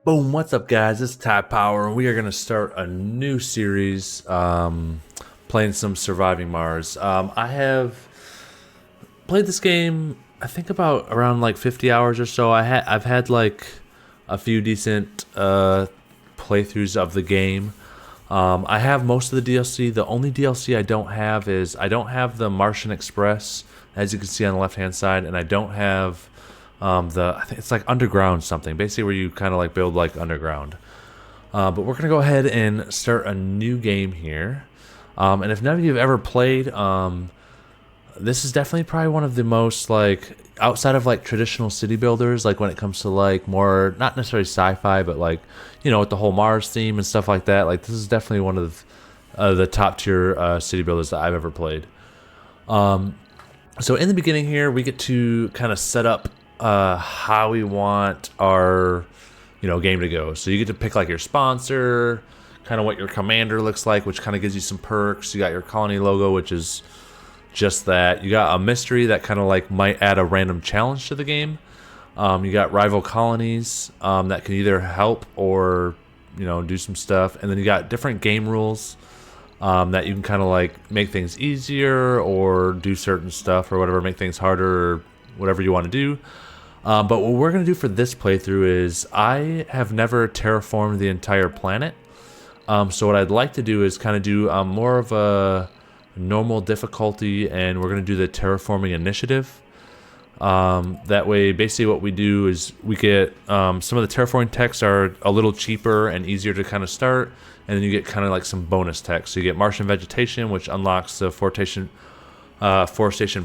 Boom, what's up guys, it's Ty Power and we are going to start a new series playing some Surviving Mars. I have played this game I think about around like 50 hours or so. I've had like a few decent playthroughs of the game. I have most of the DLC. The only DLC I don't have is I don't have the Martian Express, as you can see on the left hand side, and I don't have I think it's like underground something, basically where you kind of like build like underground. But we're gonna go ahead and start a new game here. And if none of you have ever played, this is definitely probably one of the most like outside of like traditional city builders, like when it comes to like more not necessarily sci-fi, but like with the whole Mars theme and stuff like that. Like this is definitely one of the top tier city builders that I've ever played. So in the beginning here, we get to kind of set up how we want our game to go. So you get to pick like your sponsor, kind of what your commander looks like, which kind of gives you some perks. You got your colony logo, which is just that. You got a mystery that kind of like might add a random challenge to the game. You got rival colonies that can either help or do some stuff, and then you got different game rules that you can kind of like make things easier or do certain stuff or whatever, make things harder or whatever you want to do. But what we're going to do for this playthrough is I have never terraformed the entire planet. So what I'd like to do is kind of do more of a normal difficulty, and we're going to do the terraforming initiative. That way, basically what we do is we get some of the terraforming techs are a little cheaper and easier to kind of start, and then you get kind of like some bonus tech. So you get Martian vegetation, which unlocks the forestation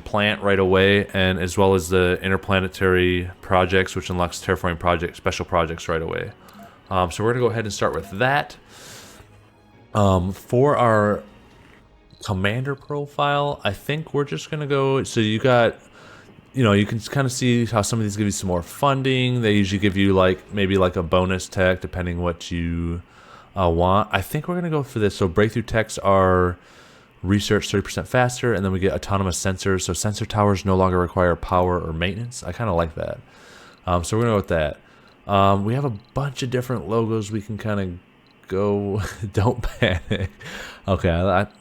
plant right away, and as well as the interplanetary projects, which unlocks terraforming special projects right away. So we're gonna go ahead and start with that. For our commander profile, I think we're just gonna go. So you got, you can kind of see how some of these give you some more funding. They usually give you like maybe like a bonus tech depending what you want. I think we're gonna go for this. So breakthrough techs are research 30% faster, and then we get autonomous sensors. So sensor towers no longer require power or maintenance. I kind of like that. So we're gonna go with that. We have a bunch of different logos we can kind of go. Don't panic. Okay,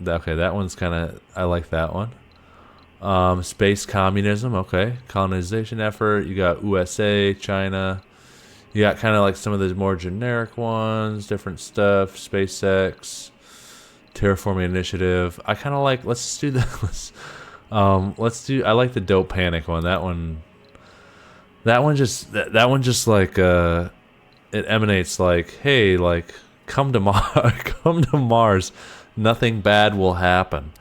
okay, that one's kind of, I like that one. Space communism. Okay, colonization effort. You got USA, China. You got kind of like some of the more generic ones, different stuff. SpaceX. Terraforming initiative. I kind of like. Let's do this. Let's do. I like the dope panic one. That one. That one just. That one just like. It emanates like, hey, like, come to Mars. Come to Mars. Nothing bad will happen.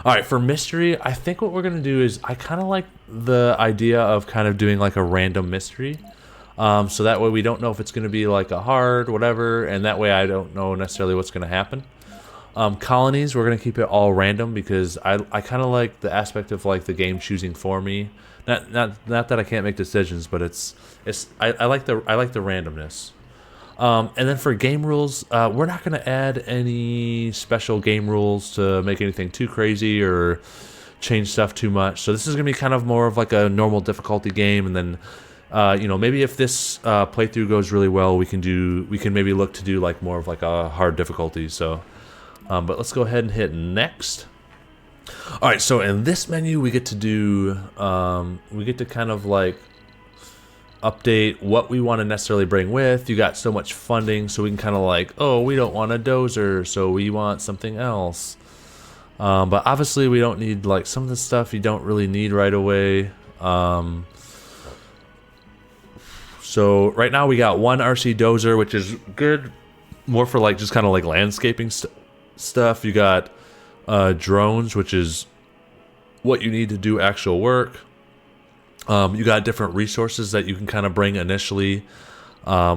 All right, for mystery, I think what we're gonna do is I kind of like the idea of kind of doing like a random mystery. So that way we don't know if it's gonna be like a hard whatever, and that way I don't know necessarily what's gonna happen. Colonies, we're gonna keep it all random because I kind of like the aspect of like the game choosing for me. Not that I can't make decisions, but I like the randomness. And then for game rules, we're not gonna add any special game rules to make anything too crazy or change stuff too much. So this is gonna be kind of more of like a normal difficulty game, and then maybe if this playthrough goes really well, we can maybe look to do like more of like a hard difficulty. So. But let's go ahead and hit next. All right, so in this menu, we get to do, we get to kind of like update what we want to necessarily bring with. You got so much funding, so we can kind of like, oh, we don't want a dozer, so we want something else. But obviously, we don't need like some of the stuff you don't really need right away. So right now we got one RC dozer, which is good, more for like just kind of like landscaping stuff. You got drones, which is what you need to do actual work. You got different resources that you can kind of bring initially,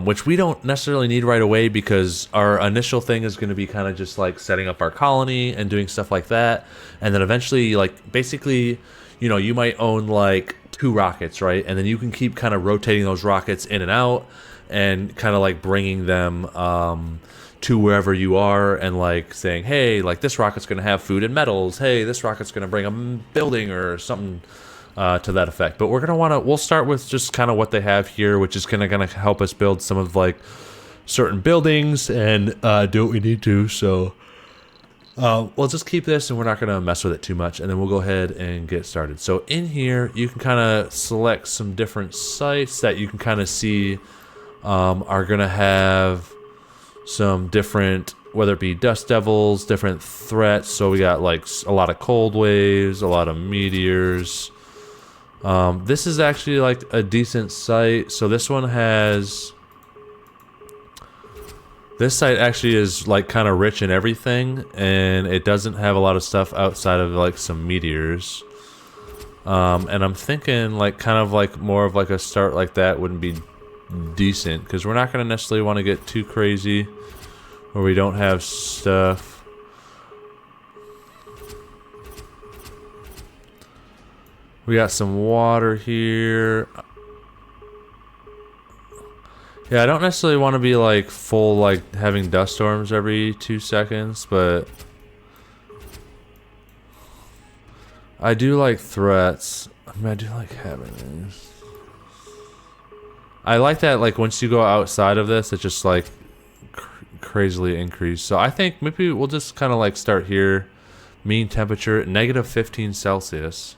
which we don't necessarily need right away because our initial thing is going to be kind of just like setting up our colony and doing stuff like that. And then eventually, like basically, you might own like 2 rockets, right? And then you can keep kind of rotating those rockets in and out and kind of like bringing them to wherever you are, and like saying, hey, like this rocket's gonna have food and metals, hey, this rocket's gonna bring a building or something to that effect. But we'll start with just kind of what they have here, which is gonna help us build some of like certain buildings and do what we need to. So we'll just keep this and we're not going to mess with it too much, and then we'll go ahead and get started. So in here, you can kind of select some different sites that you can kind of see are going to have some different, whether it be dust devils, different threats. So we got like a lot of cold waves, a lot of meteors. This is actually like a decent site. So this one has... This site actually is like kind of rich in everything, and it doesn't have a lot of stuff outside of like some meteors. And I'm thinking like kind of like more of like a start like that wouldn't be decent, because we're not going to necessarily want to get too crazy where we don't have stuff. We got some water here. Yeah, I don't necessarily want to be like full, like having dust storms every 2 seconds, but I do like threats. I mean, I do like having these. I like that, like once you go outside of this, it just like crazily increase. So I think maybe we'll just kind of like start here. Mean temperature, -15 Celsius.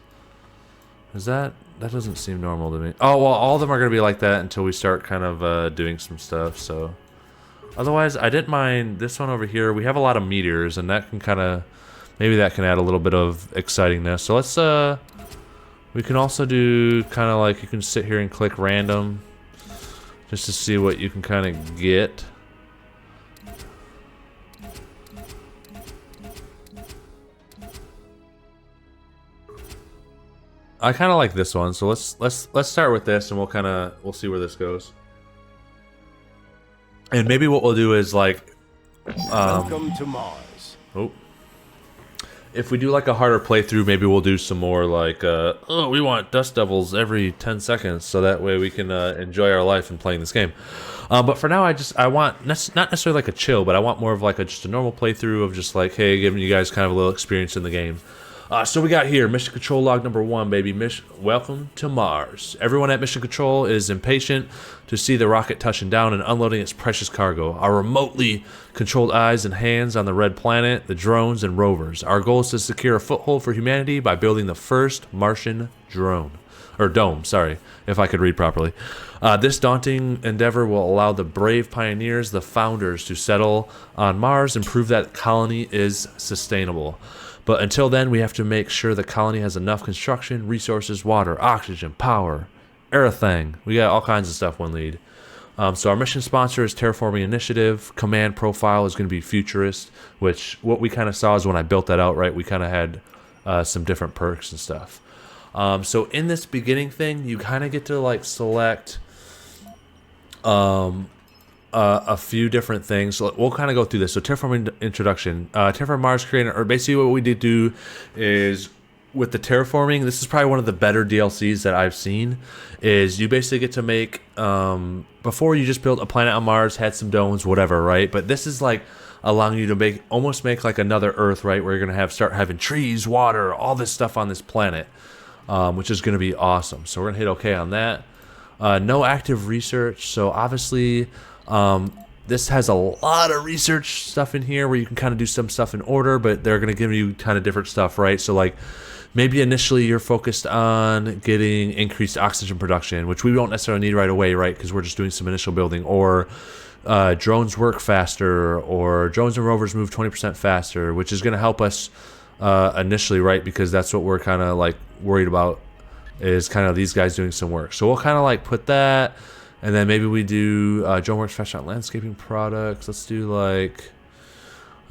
Is that... That doesn't seem normal to me. Oh, well, all of them are going to be like that until we start kind of doing some stuff, so... Otherwise, I didn't mind this one over here. We have a lot of meteors, and that can kind of... Maybe that can add a little bit of excitingness. So let's, we can also do kind of like, you can sit here and click random, just to see what you can kind of get. I kind of like this one, so let's start with this, and we'll see where this goes. And maybe what we'll do is like, welcome to Mars. Oh, if we do like a harder playthrough, maybe we'll do some more like, oh, we want dust devils every 10 seconds, so that way we can enjoy our life in playing this game. But for now, I want not necessarily like a chill, but I want more of like just a normal playthrough of just like, hey, giving you guys kind of a little experience in the game. So we got here, mission control log number 1, baby. Welcome to Mars. Everyone at mission control is impatient to see the rocket touching down and unloading its precious cargo. Our remotely controlled eyes and hands on the red planet, the drones and rovers. Our goal is to secure a foothold for humanity by building the first Martian dome, sorry, if I could read properly. This daunting endeavor will allow the brave pioneers, the founders, to settle on Mars and prove that the colony is sustainable. But until then, we have to make sure the colony has enough construction, resources, water, oxygen, power, everything. We got all kinds of stuff one lead. So our mission sponsor is Terraforming Initiative. Command profile is going to be futurist, which what we kind of saw is when I built that out, right? We kind of had some different perks and stuff. So in this beginning thing, you kind of get to like select a few different things. So we'll kind of go through this. So terraforming introduction, terraform Mars creator, or basically what we did do is with the terraforming, this is probably one of the better DLCs that I've seen, is you basically get to make, before you just built a planet on Mars, had some domes, whatever, right? But this is like allowing you to almost make like another Earth, right? Where you're going to start having trees, water, all this stuff on this planet, which is going to be awesome. So we're going to hit okay on that. No active research. So obviously, this has a lot of research stuff in here where you can kind of do some stuff in order, but they're going to give you kind of different stuff, right? So like maybe initially you're focused on getting increased oxygen production, which we won't necessarily need right away, right? Because we're just doing some initial building, or drones work faster, or drones and rovers move 20% faster, which is going to help us initially, right? Because that's what we're kind of like worried about, is kind of these guys doing some work. So we'll kind of like put that. And then maybe we do drone works faster on landscaping products. Let's do like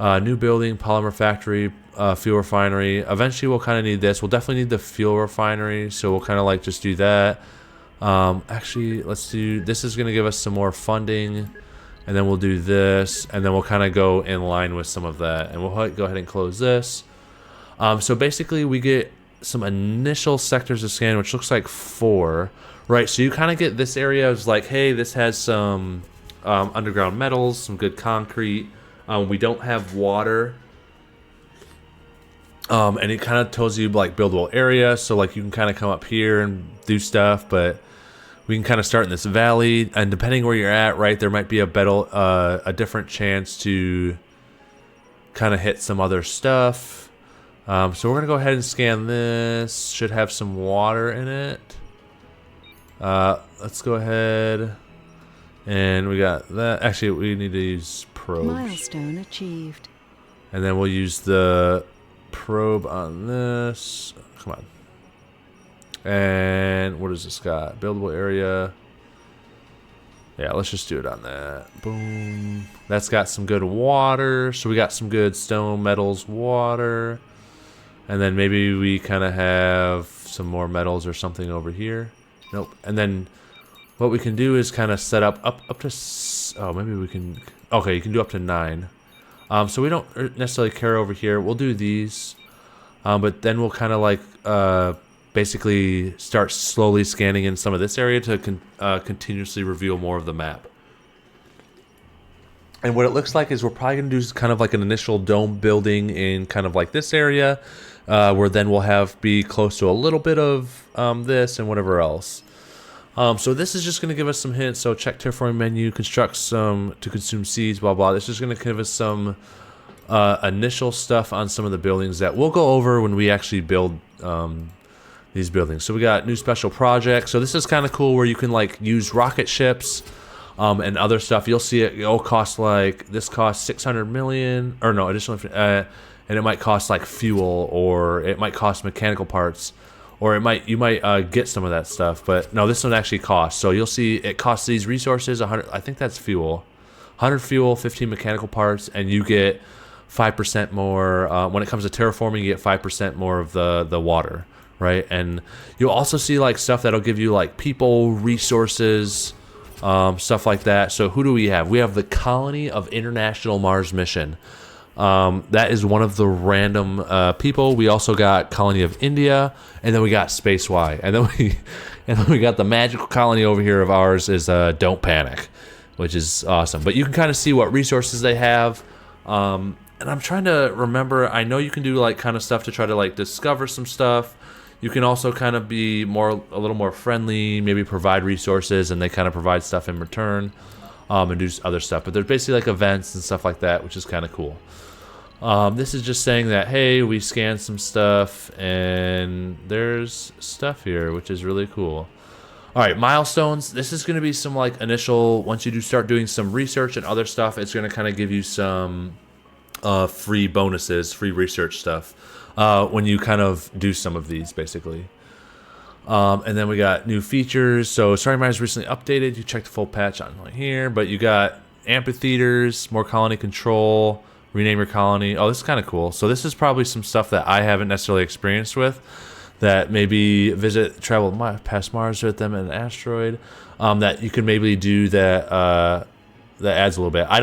new building, polymer factory, fuel refinery. Eventually we'll kind of need this. We'll definitely need the fuel refinery. So we'll kind of like just do that. Actually, let's do, this is going to give us some more funding. And then we'll do this. And then we'll kind of go in line with some of that. And we'll go ahead and close this. So basically we get some initial sectors to scan, which looks like 4. Right, so you kind of get this area is like, hey, this has some underground metals, some good concrete. We don't have water. And it kind of tells you like buildable area. So like you can kind of come up here and do stuff, but we can kind of start in this valley, and depending where you're at, right, there might be a different chance to kind of hit some other stuff. So we're gonna go ahead and scan this. Should have some water in it. Let's go ahead, and we got that. Actually, we need to use probes. Milestone achieved. And then we'll use the probe on this. Come on. And what has this got? Buildable area. Yeah, let's just do it on that. Boom. That's got some good water. So we got some good stone, metals, water. And then maybe we kind of have some more metals or something over here. Nope. And then what we can do is kind of set up to... Oh, maybe we can... Okay, you can do up to 9. So we don't necessarily care over here. We'll do these. But then we'll kind of like... basically start slowly scanning in some of this area to continuously reveal more of the map. And what it looks like is we're probably going to do kind of like an initial dome building in kind of like this area, where then we'll be close to a little bit of this and whatever else. So this is just going to give us some hints. So check terraforming menu, construct some to consume seeds, blah, blah. This is going to give us some initial stuff on some of the buildings that we'll go over when we actually build these buildings. So we got new special projects. So this is kind of cool where you can like use rocket ships and other stuff. You'll see it'll cost like, this costs 600 million, or no, additional, and it might cost like fuel, or it might cost mechanical parts, or you might get some of that stuff. But no, this one actually costs. So you'll see it costs these resources 100. I think that's fuel, 100 fuel, 15 mechanical parts, and you get 5% more. When it comes to terraforming, you get 5% more of the water. Right, and you'll also see like stuff that'll give you like people, resources, stuff like that. So who do we have? We have the Colony of International Mars Mission. That is one of the random people. We also got Colony of India, and then we got Space Y, and then we got the magical colony over here of ours is Don't Panic, which is awesome. But you can kind of see what resources they have. And I'm trying to remember. I know you can do like kind of stuff to try to like discover some stuff. You can also kind of be a little more friendly, maybe provide resources, and they kind of provide stuff in return, and do other stuff. But there's basically like events and stuff like that, which is kind of cool. This is just saying that, hey, we scanned some stuff, and there's stuff here, which is really cool. All right, milestones. This is going to be some like initial, once you do start doing some research and other stuff, it's going to kind of give you some free bonuses, free research stuff. When you kind of do some of these, basically. And then we got new features. So survivingmars recently updated. You check the full patch on here. But you got amphitheaters, more colony control, rename your colony. Oh, this is kind of cool. So this is probably some stuff that I haven't necessarily experienced with. That maybe travel past Mars with them and an asteroid. That you can maybe do that adds a little bit. I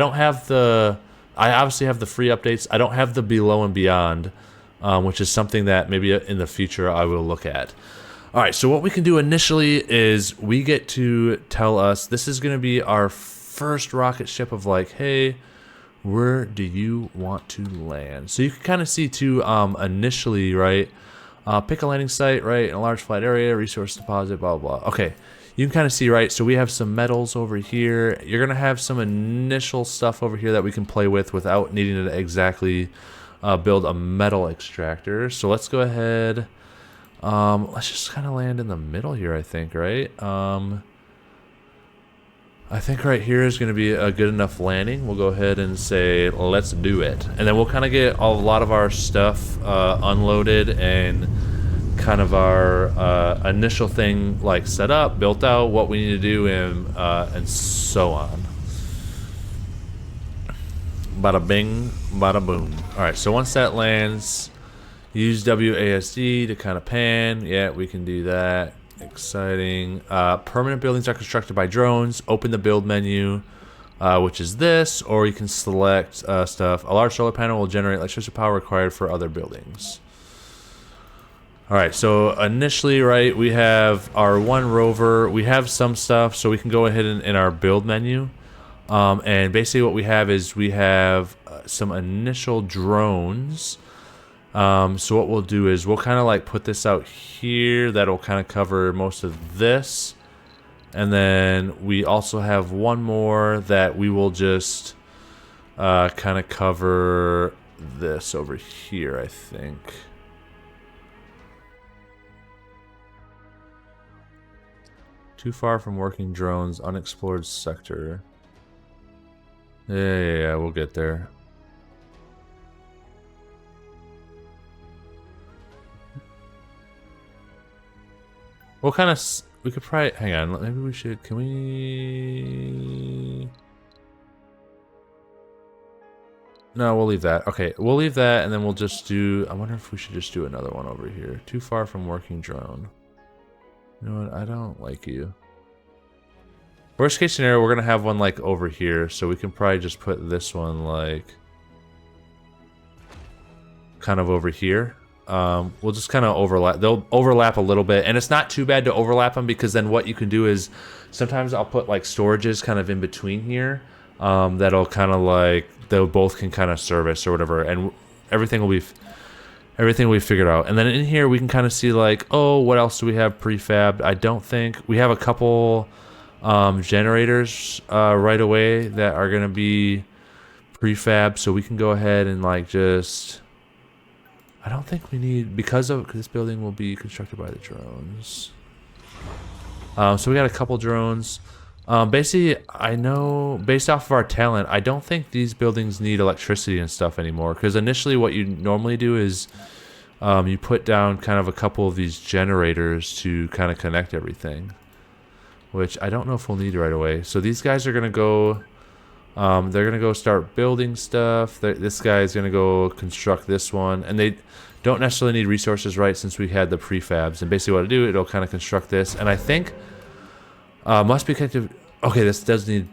obviously have the free updates. I don't have the below and beyond. Which is something that maybe in the future I will look at. All right, so what we can do initially is we get to tell us, this is going to be our first rocket ship of like, hey, where do you want to land? So you can kind of see too, initially, right, pick a landing site, right, in a large flat area, resource deposit, blah, blah, blah. Okay, you can kind of see, right, so we have some metals over here. You're going to have some initial stuff over here that we can play with without needing to exactly... build a metal extractor. So let's go ahead. Let's just kind of land in the middle here, I think, right? I think right here is going to be a good enough landing. We'll go ahead and say, let's do it. And then we'll kind of get a lot of our stuff unloaded and kind of our initial thing like set up, built out, what we need to do, and so on. Bada bing, bada boom. Alright, so once that lands, use WASD to kind of pan. Yeah, we can do that. Exciting. Permanent buildings are constructed by drones. Open the build menu, which is this, or you can select stuff. A large solar panel will generate electricity power required for other buildings. Alright, so initially, right, we have our one rover. We have some stuff, so we can go ahead and in our build menu. And basically what we have is we have some initial drones. So what we'll do is we'll kind of like put this out here. That'll kind of cover most of this. And then we also have one more that we will just kind of cover this over here, I think. Too far from working drones, unexplored sector. Yeah, we'll get there. What kind of... We could probably... Hang on, maybe we should... Can we... No, we'll leave that. Okay, we'll leave that, and then we'll just do... I wonder if we should just do another one over here. Too far from working drone. You know what? I don't like you. Worst case scenario, we're going to have one, like, over here, so we can probably just put this one, like... kind of over here. We'll just kind of overlap. They'll overlap a little bit, and it's not too bad to overlap them, because then what you can do is sometimes I'll put like storages kind of in between here that'll kind of like they'll both can kind of service or whatever, and everything will be figured out. And then in here we can kind of see like, oh, what else do we have prefabbed? I don't think we have a couple generators right away that are gonna be prefab, so we can go ahead and like just... I don't think we need, because this building will be constructed by the drones. So we got a couple drones. Basically, I know, based off of our talent, I don't think these buildings need electricity and stuff anymore. Because initially what you normally do is you put down kind of a couple of these generators to kind of connect everything. Which I don't know if we'll need right away. So these guys are going to go... they're going to go start building stuff. This guy is going to go construct this one. And they don't necessarily need resources, right, since we had the prefabs. And basically what it'll do, it'll kind of construct this. And I think must be connected... Okay, this does need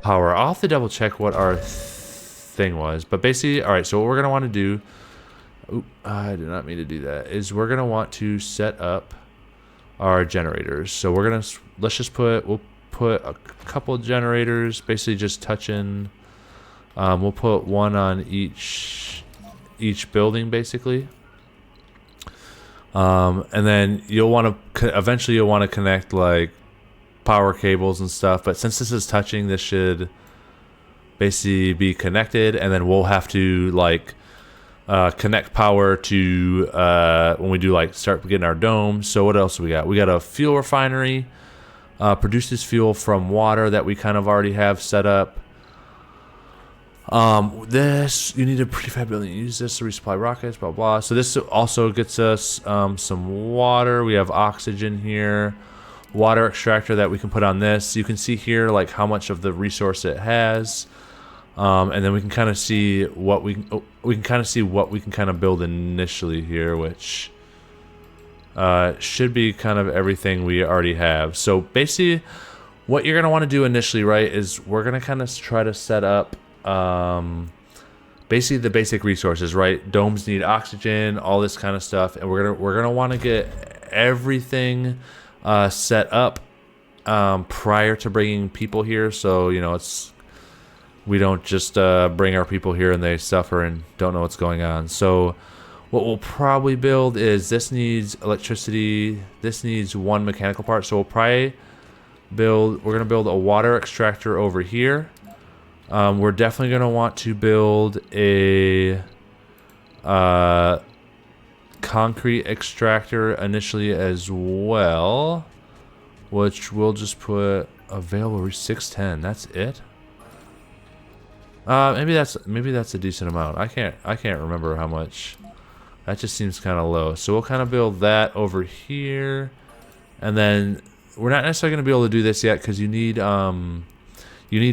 power. I'll have to double check what our thing was. But basically, all right, so what we're going to want to do... Oop, I did not mean to do that. Is we're going to want to set up our generators. So we're going to... Let's just put... We'll put a couple generators, basically just touching. We'll put one on each building, basically. And then you'll want to eventually you'll want to connect like power cables and stuff. But since this is touching, this should basically be connected, and then we'll have to like connect power to when we do like start getting our dome. So what else do we got? We got a fuel refinery. Produces fuel from water that we kind of already have set up. This, you need a prefab building. Use this to resupply rockets, blah, blah. So this also gets us some water. We have oxygen here. Water extractor that we can put on this. You can see here like how much of the resource it has. And then we can kind of see what we can kind of build initially here, which... should be kind of everything we already have. So basically what you're going to want to do initially, right, is we're going to kind of try to set up basically the basic resources, right? Domes need oxygen, all this kind of stuff, and we're going to want to get everything set up prior to bringing people here, so you know we don't just bring our people here and they suffer and don't know what's going on. So what we'll probably build is this needs electricity. This needs one mechanical part. So we'll probably we're going to build a water extractor over here. We're definitely going to want to build a concrete extractor initially as well, which we'll just put available 610. That's it. Maybe that's a decent amount. I can't remember how much. That just seems kind of low. So we'll kind of build that over here. And then we're not necessarily going to be able to do this yet because you need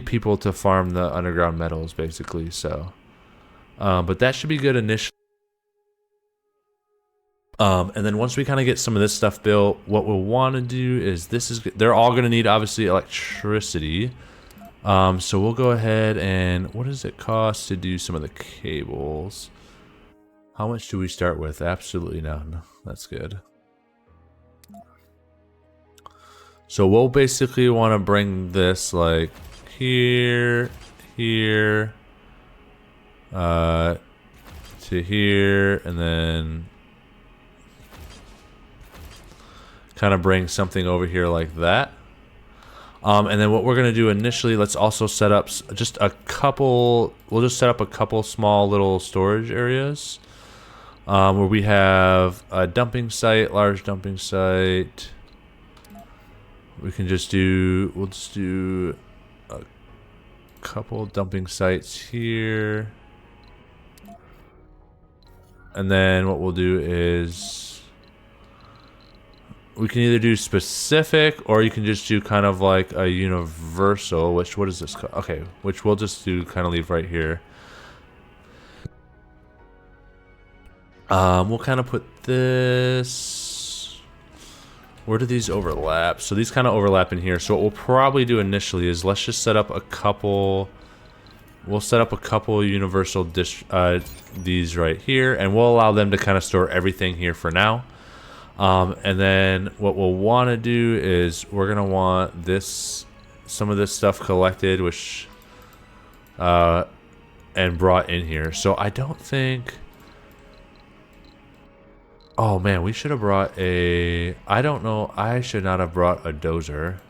people to farm the underground metals, basically. So, but that should be good initially. And then once we kind of get some of this stuff built, what we'll want to do is they're all going to need obviously electricity. So we'll go ahead and what does it cost to do some of the cables? How much do we start with? Absolutely none. That's good. So we'll basically want to bring this like here, here, to here, and then kind of bring something over here like that. And then what we're gonna do initially, let's also set up just a couple. We'll just set up a couple small little storage areas, where we have a dumping site, large dumping site. We can just do. We'll just do a couple dumping sites here. And then what we'll do is we can either do specific or you can just do kind of like a universal, which what is this? Okay, which we'll just do kind of leave right here. We'll kind of put this. Where do these overlap? So these kind of overlap in here. So what we'll probably do initially is let's just set up a couple. We'll set up a couple universal these right here, and we'll allow them to kind of store everything here for now. And then what we'll want to do is we're gonna want some of this stuff collected, which and brought in here. So I don't think. Oh man, we should have brought a. I don't know. I should not have brought a dozer.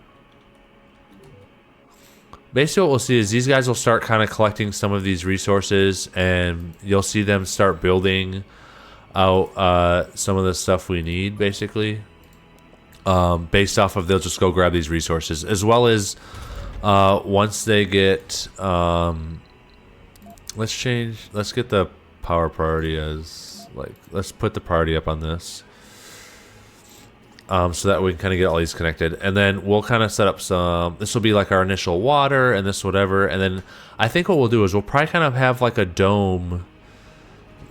Basically what we'll see is these guys will start kind of collecting some of these resources, and you'll see them start building out some of the stuff we need, basically. Based off of they'll just go grab these resources, as well as once they get let's get the power priority as like, let's put the priority up on this. So that we can kind of get all these connected. And then we'll kind of set up some, this will be like our initial water and this whatever. And then I think what we'll do is we'll probably kind of have like a dome.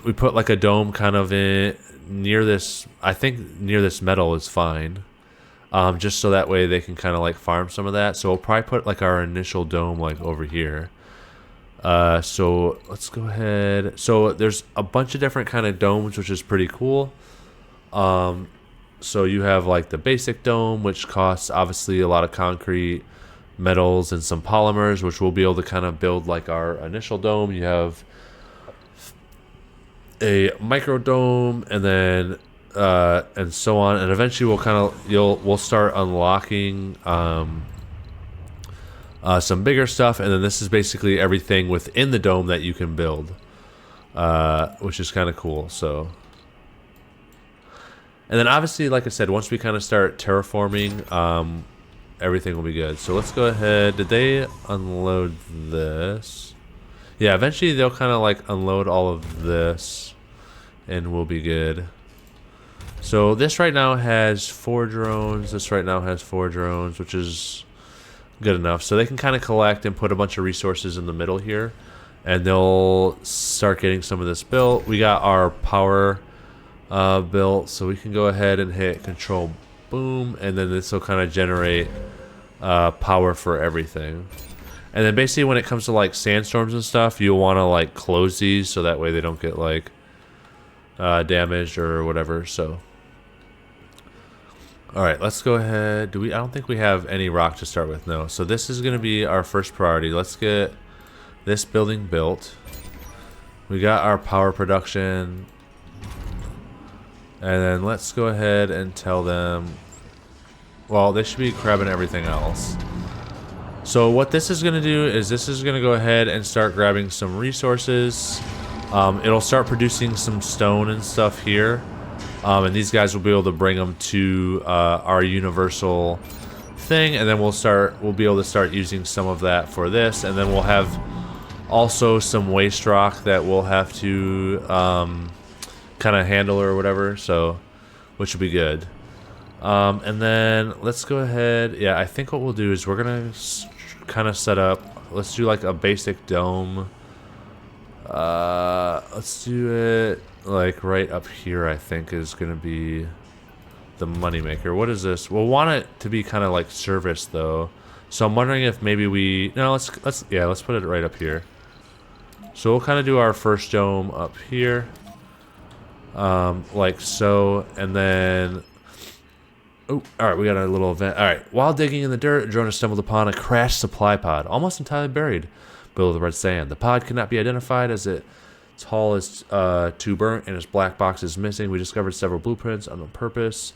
We put like a dome kind of in near this, I think near this metal is fine. Just so that way they can kind of like farm some of that. So we'll probably put like our initial dome like over here. So let's go ahead. So there's a bunch of different kind of domes, which is pretty cool. So you have like the basic dome, which costs obviously a lot of concrete, metals, and some polymers, which we'll be able to kind of build like our initial dome. You have a micro dome, and then and so on, and eventually we'll start unlocking some bigger stuff, and then this is basically everything within the dome that you can build, which is kind of cool. So. And then obviously, like I said, once we kind of start terraforming, everything will be good. So let's go ahead. Did they unload this? Yeah, eventually they'll kind of like unload all of this and we'll be good. So this right now has 4 drones. This right now has 4 drones, which is good enough. So they can kind of collect and put a bunch of resources in the middle here, and they'll start getting some of this built. We got our power built, so we can go ahead and hit control boom, and then this will kind of generate power for everything. And then basically when it comes to like sandstorms and stuff, you'll want to like close these so that way they don't get like damaged or whatever. So all right, let's go ahead. I don't think we have any rock to start with. No. So this is going to be our first priority. Let's get this building built. We got our power production. And then let's go ahead and tell them, well, they should be grabbing everything else. So what this is going to do is this is going to go ahead and start grabbing some resources. It'll start producing some stone and stuff here. And these guys will be able to bring them to our universal thing. And then we'll be able to start using some of that for this. And then we'll have also some waste rock that we'll have to kind of handle or whatever, so which will be good. And then let's go ahead. Yeah, I think what we'll do is we're gonna kind of set up, let's do like a basic dome. Let's do it like right up here. I think is gonna be the moneymaker. What is this? We'll want it to be kind of like service though, so I'm wondering if maybe let's put it right up here. So we'll kind of do our first dome up here. Like so, and then oh, alright, we got a little event. Alright, while digging in the dirt, a drone has stumbled upon a crashed supply pod, almost entirely buried below the red sand. The pod cannot be identified as its hull is too burnt and its black box is missing. We discovered several blueprints on purpose.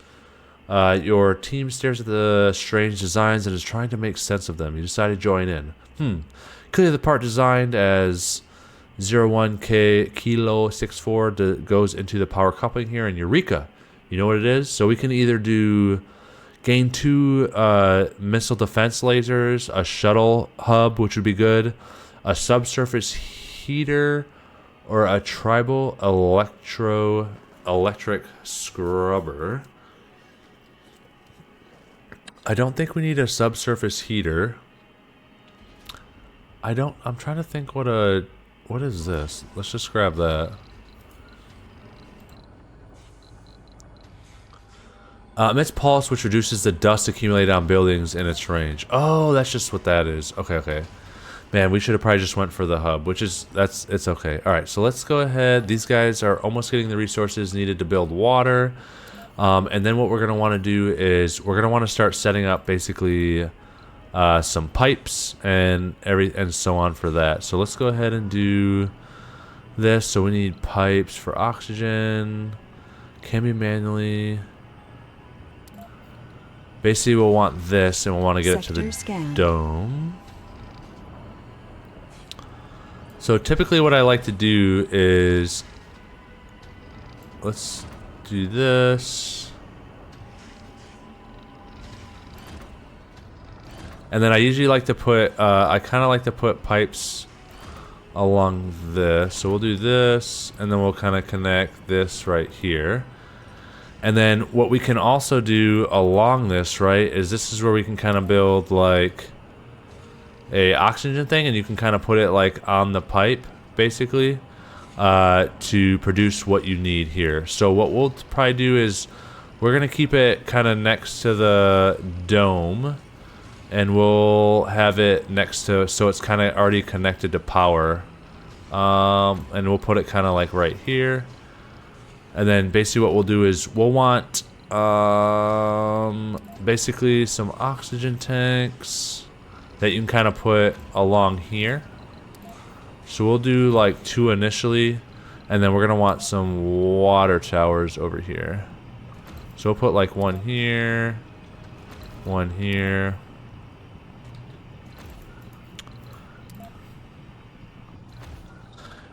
Your team stares at the strange designs and is trying to make sense of them. You decide to join in. Clearly the part designed as 01K Kilo 64 goes into the power coupling here, and Eureka! You know what it is? So we can either do gain 2 missile defense lasers, a shuttle hub, which would be good, a subsurface heater, or a tribal electric scrubber. I don't think we need a subsurface heater. I'm trying to think what is this? Let's just grab that. Emits pulse, which reduces the dust accumulated on buildings in its range. Oh, that's just what that is. Okay. Man, we should have probably just went for the hub, it's okay. All right, so let's go ahead. These guys are almost getting the resources needed to build water. And then what we're gonna want to do is we're gonna want to start setting up basically some pipes and so on for that. So let's go ahead and do this. So we need pipes for oxygen. Can be manually. Basically, we'll want this, and we'll want to get it to the dome. So typically what I like to do is, let's do this. And then I usually like to put, I kind of like to put pipes along this. So we'll do this, and then we'll kind of connect this right here. And then what we can also do along this, right, is this is where we can kind of build like a oxygen thing, and you can kind of put it like on the pipe basically to produce what you need here. So what we'll probably do is we're gonna keep it kind of next to the dome, and we'll have it next to, so it's kind of already connected to power, and we'll put it kind of like right here. And then basically what we'll do is we'll want basically some oxygen tanks that you can kind of put along here. So we'll do like 2 initially, and then we're gonna want some water towers over here. So we'll put like 1 here, 1 here.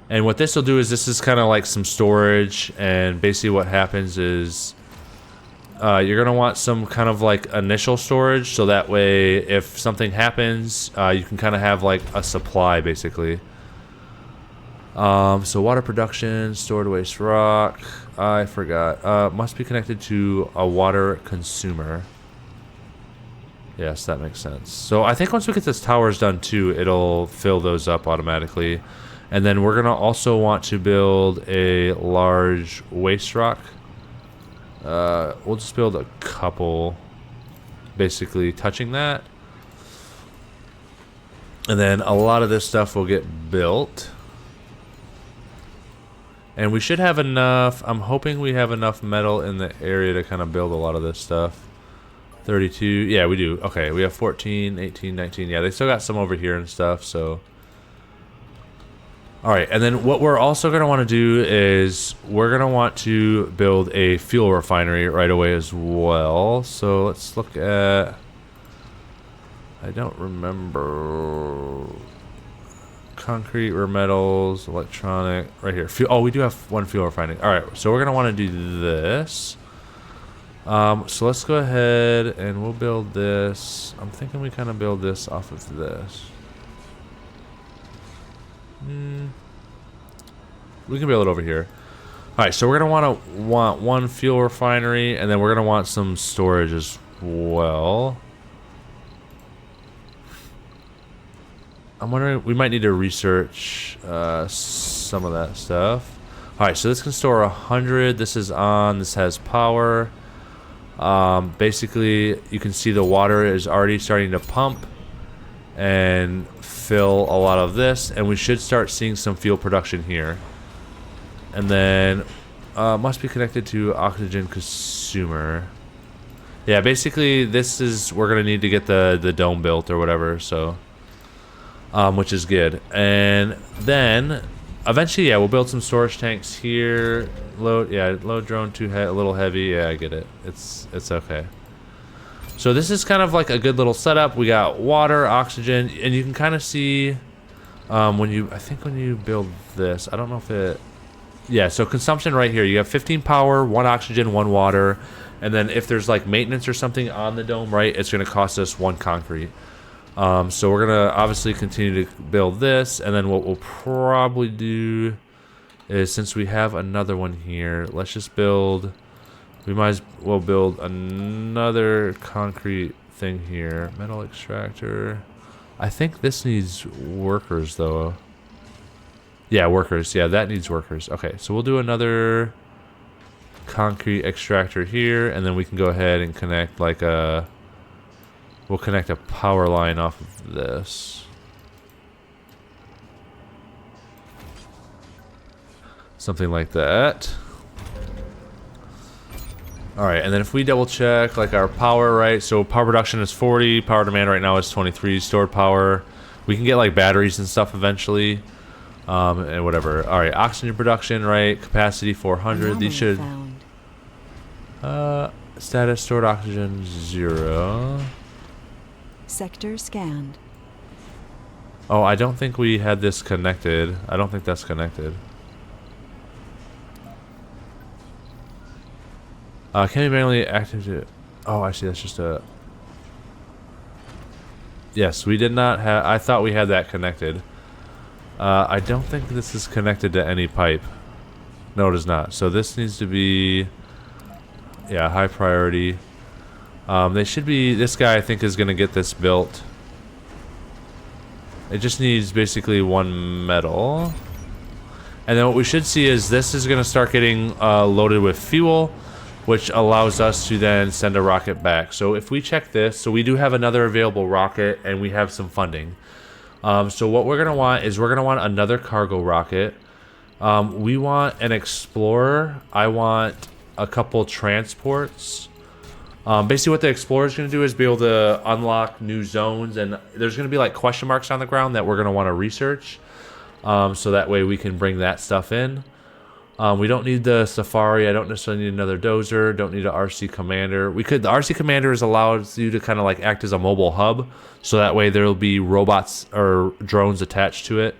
And what this will do is this is kind of like some storage, and basically what happens is you're going to want some kind of like initial storage, so that way if something happens, you can kind of have like a supply basically. So water production, stored waste rock, I forgot. Must be connected to a water consumer. Yes, that makes sense. So I think once we get this towers done too, it'll fill those up automatically. And then we're gonna also want to build a large waste rock. We'll just build a couple, basically touching that. And then a lot of this stuff will get built. And we should have enough, I'm hoping we have enough metal in the area to kind of build a lot of this stuff. 32, yeah, we do. Okay, we have 14, 18, 19. Yeah, they still got some over here and stuff, so. All right, and then what we're also going to want to do is we're going to want to build a fuel refinery right away as well. So let's look at, I don't remember, concrete or metals, electronic, right here. Oh, we do have 1 fuel refinery. All right, so we're going to want to do this. So let's go ahead and we'll build this. I'm thinking we kind of build this off of this. We can build it over here. Alright, so we're gonna want 1 fuel refinery, and then we're gonna want some storage as well. I'm wondering, we might need to research some of that stuff. Alright, so this can store 100. This is on, this has power. Basically, you can see the water is already starting to pump and fill a lot of this, and we should start seeing some fuel production here. And then must be connected to oxygen consumer. Yeah, basically this is, we're gonna need to get the dome built or whatever, so which is good. And then eventually, yeah, we'll build some storage tanks here. Load drone a little heavy. Yeah, I get it. It's okay. So this is kind of like a good little setup. We got water, oxygen, and you can kind of see when you build this, I don't know if it, yeah, so consumption right here, you have 15 power, 1 oxygen, 1 water, and then if there's like maintenance or something on the dome, right, it's going to cost us 1 concrete. So we're going to obviously continue to build this, and then what we'll probably do is, since we have another one here, let's just build, we might as well build another concrete thing here. Metal extractor. I think this needs workers though. Yeah, workers. Yeah, that needs workers. Okay, so we'll do another concrete extractor here, and then we can go ahead and connect like we'll connect a power line off of this. Something like that. Alright, and then if we double check like our power, right? So power production is 40, power demand right now is 23, stored power. We can get like batteries and stuff eventually. And whatever. Alright, oxygen production, right? Capacity 400. These should status stored oxygen 0. Sector scanned. Oh, I don't think we had this connected. I don't think that's connected. Can we manually activate? Oh, actually, that's just a. Yes, we did not have. I thought we had that connected. I don't think this is connected to any pipe. No, it is not. So this needs to be. Yeah, high priority. They should be. This guy, I think, is going to get this built. It just needs basically 1 metal. And then what we should see is this is going to start getting loaded with fuel, which allows us to then send a rocket back. So if we check this, so we do have another available rocket and we have some funding. So what we're gonna want is we're gonna want another cargo rocket. We want an explorer. I want a couple transports. Basically what the explorer is gonna do is be able to unlock new zones, and there's gonna be like question marks on the ground that we're gonna want to research. So that way we can bring that stuff in. We don't need the Safari. I don't necessarily need another dozer. Don't need an RC commander. The RC commander allows you to kind of like act as a mobile hub. So that way there'll be robots or drones attached to it.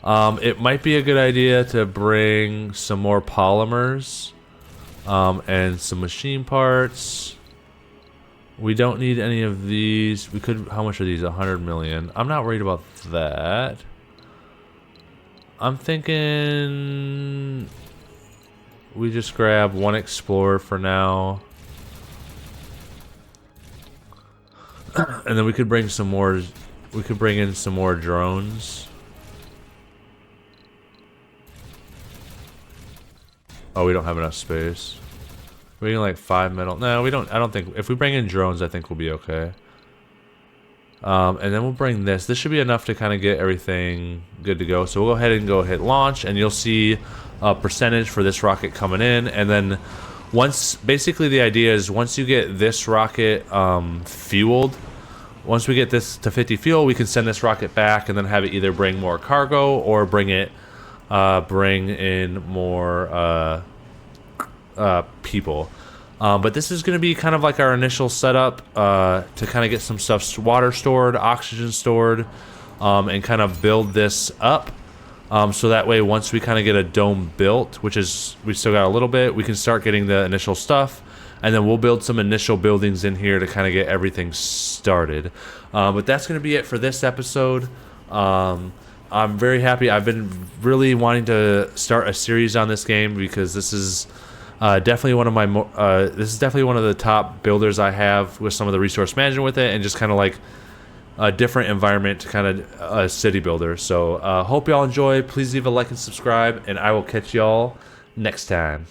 It might be a good idea to bring some more polymers and some machine parts. We don't need any of these. We could, how much are these? 100 million. I'm not worried about that. I'm thinking we just grab 1 explorer for now. And then we could bring some more, we could bring in some more drones. Oh, we don't have enough space. We can like 5 metal. No, we don't. I don't think, if we bring in drones, I think we'll be okay. And then we'll bring this. This should be enough to kind of get everything good to go. So we'll go ahead and hit launch, and you'll see a percentage for this rocket coming in. And then basically the idea is once you get this rocket fueled, once we get this to 50 fuel, we can send this rocket back and then have it either bring more cargo or bring in more people. But this is going to be kind of like our initial setup to kind of get some stuff, water stored, oxygen stored, and kind of build this up. So that way, once we kind of get a dome built, which is, we still got a little bit, we can start getting the initial stuff. And then we'll build some initial buildings in here to kind of get everything started. But that's going to be it for this episode. I'm very happy. I've been really wanting to start a series on this game because this is definitely one of my this is definitely one of the top builders I have with some of the resource management with it, and just kind of like a different environment to kind of a city builder. So hope y'all enjoy. Please leave a like and subscribe, and I will catch y'all next time.